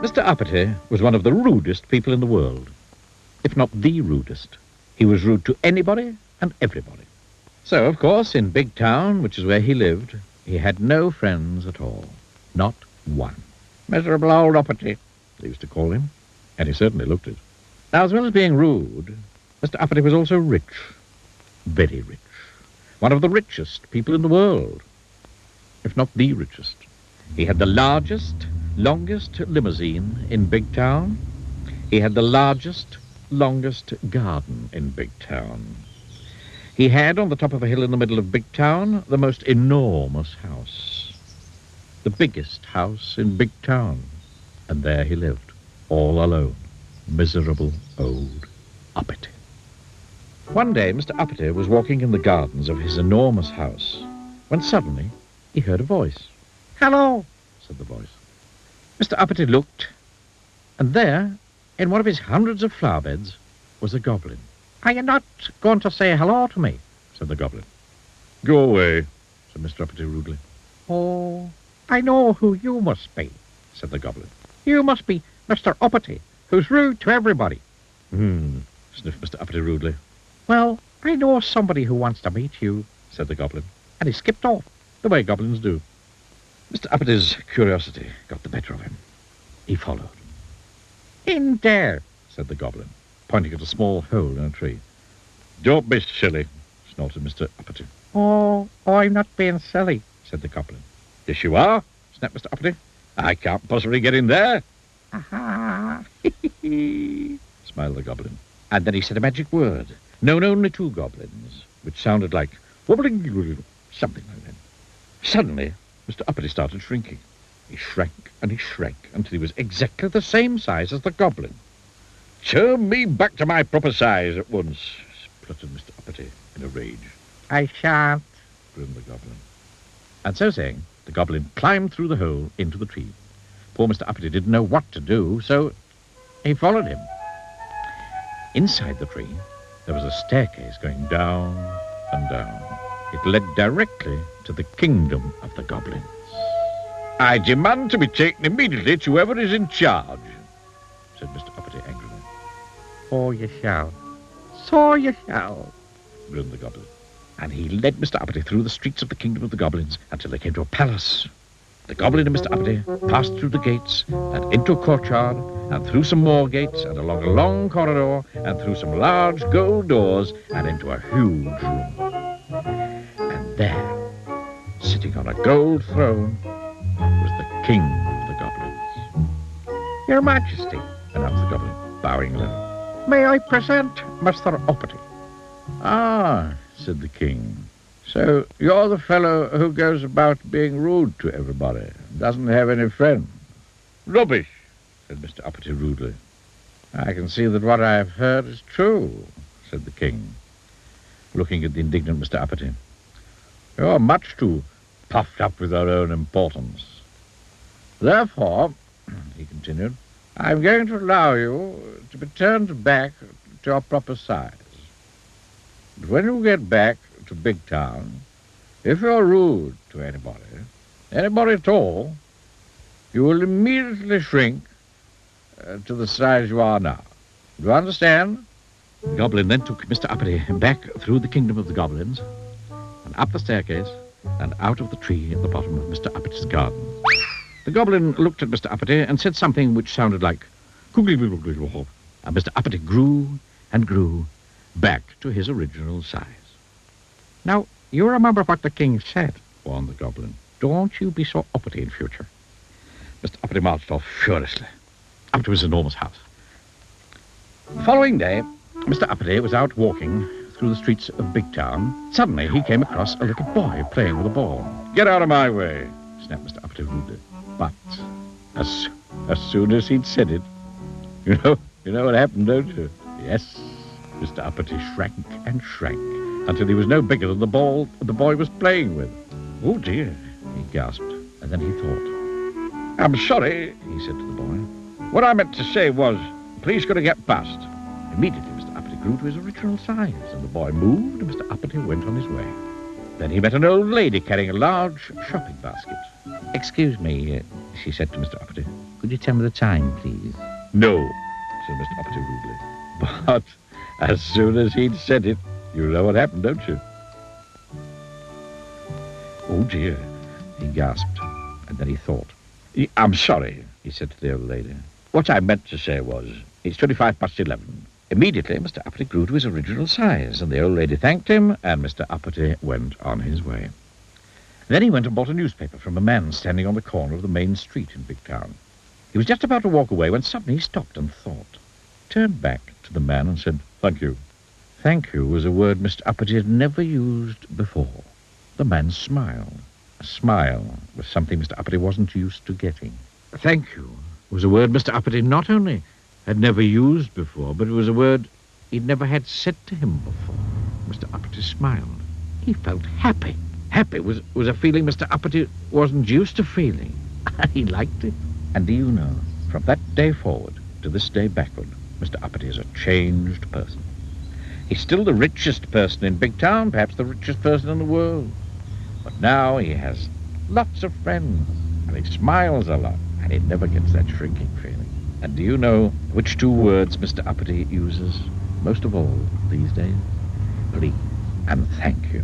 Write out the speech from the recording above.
Mr. Uppity was one of the rudest people in the world, if not the rudest. He was rude to anybody and everybody. So, of course, in Big Town, which is where he lived, he had no friends at all. Not one. Miserable old Uppity, they used to call him, and he certainly looked it. Now, as well as being rude, Mr. Uppity was also rich. Very rich. One of the richest people in the world, if not the richest. He had the largest, longest limousine in Big Town. He had the largest, longest garden in Big Town. He had, on the top of a hill in the middle of Big Town, the most enormous house. The biggest house in Big Town. And there he lived, all alone. Miserable old Uppity. One day, Mr. Uppity was walking in the gardens of his enormous house, when suddenly he heard a voice. "Hello," said the voice. Mr. Uppity looked, and there, in one of his hundreds of flower beds, was a goblin. "Are you not going to say hello to me?" said the goblin. "Go away," said Mr. Uppity rudely. "Oh, I know who you must be," said the goblin. "You must be Mr. Uppity, who's rude to everybody." Sniffed Mr. Uppity rudely. "Well, I know somebody who wants to meet you," said the goblin, and he skipped off, the way goblins do. Mr. Uppity's curiosity got the better of him. He followed. "In there," said the goblin, pointing at a small hole in a tree. "Don't be silly," snorted Mr. Uppity. Oh, I'm not being silly," said the goblin. "Yes, you are," snapped Mr. Uppity. "I can't possibly get in there." "Aha! smiled the goblin. And then he said a magic word, known only to goblins, which sounded like wobbling, something like that. Suddenly, Mr. Uppity started shrinking. He shrank and he shrank until he was exactly the same size as the goblin. "Turn me back to my proper size at once," spluttered Mr. Uppity in a rage. "I shan't," grinned the goblin. And so saying, the goblin climbed through the hole into the tree. Poor Mr. Uppity didn't know what to do, so he followed him. Inside the tree, there was a staircase going down and down. It led directly to the kingdom of the goblins. "I demand to be taken immediately to whoever is in charge," said Mr. Uppity angrily. "Oh, you shall. So you shall," grinned the goblin. And he led Mr. Uppity through the streets of the kingdom of the goblins until they came to a palace. The goblin and Mr. Uppity passed through the gates and into a courtyard and through some more gates and along a long corridor and through some large gold doors and into a huge room. And there, sitting on a gold throne, was the king of the goblins. "Your Majesty," announced the goblin, bowing low, "may I present Mr. Uppity?" "Ah," said the king. "So you're the fellow who goes about being rude to everybody, doesn't have any friends." "Rubbish," said Mr. Uppity rudely. "I can see that what I've heard is true," said the king, looking at the indignant Mr. Uppity. "You're much too puffed up with your own importance. Therefore," he continued, "I'm going to allow you to be turned back to your proper size. But when you get back to Big Town, if you're rude to anybody at all, you will immediately shrink to the size you are now. Do you understand?" The goblin then took Mr. Uppity back through the kingdom of the goblins and up the staircase and out of the tree at the bottom of Mr. Uppity's garden. The goblin looked at Mr. Uppity and said something which sounded like "Googly-googly-googly," and Mr. Uppity grew and grew back to his original size. "Now, you remember what the king said," warned the goblin. "Don't you be so uppity in future." Mr. Uppity marched off furiously up to his enormous house. The following day, Mr. Uppity was out walking through the streets of Big Town. Suddenly, he came across a little boy playing with a ball. "Get out of my way," snapped Mr. Uppity rudely. But as soon as he'd said it, you know what happened, don't you? Yes, Mr. Uppity shrank and shrank until he was no bigger than the ball the boy was playing with. "Oh, dear," he gasped, and then he thought. "I'm sorry," he said to the boy. "What I meant to say was, please could I get past?" Immediately, Mr. Uppity grew to his original size, and the boy moved, and Mr. Uppity went on his way. Then he met an old lady carrying a large shopping basket. "Excuse me," she said to Mr. Uppity. Could you tell me the time, please? No, said Mr. Uppity rudely. But as soon as he'd said it, you know what happened, don't you? Oh, dear, he gasped, and then he thought. I'm sorry, he said to the old lady. What I meant to say was, it's 11:25. Immediately, Mr. Uppity grew to his original size, and the old lady thanked him, and Mr. Uppity went on his way. Then he went and bought a newspaper from a man standing on the corner of the main street in Big Town. He was just about to walk away when suddenly he stopped and thought, turned back to the man and said, "Thank you." Thank you was a word Mr. Uppity had never used before. The man smiled. A smile was something Mr. Uppity wasn't used to getting. Thank you was a word Mr. Uppity not only had never used before, but it was a word he'd never had said to him before. Mr. Uppity smiled. He felt happy. Happy was a feeling Mr. Uppity wasn't used to feeling. He liked it. And do you know, from that day forward to this day backward, Mr. Uppity is a changed person. He's still the richest person in Big Town, perhaps the richest person in the world. But now he has lots of friends, and he smiles a lot, and he never gets that shrinking feeling. And do you know which two words Mr. Uppity uses most of all these days? Please and thank you.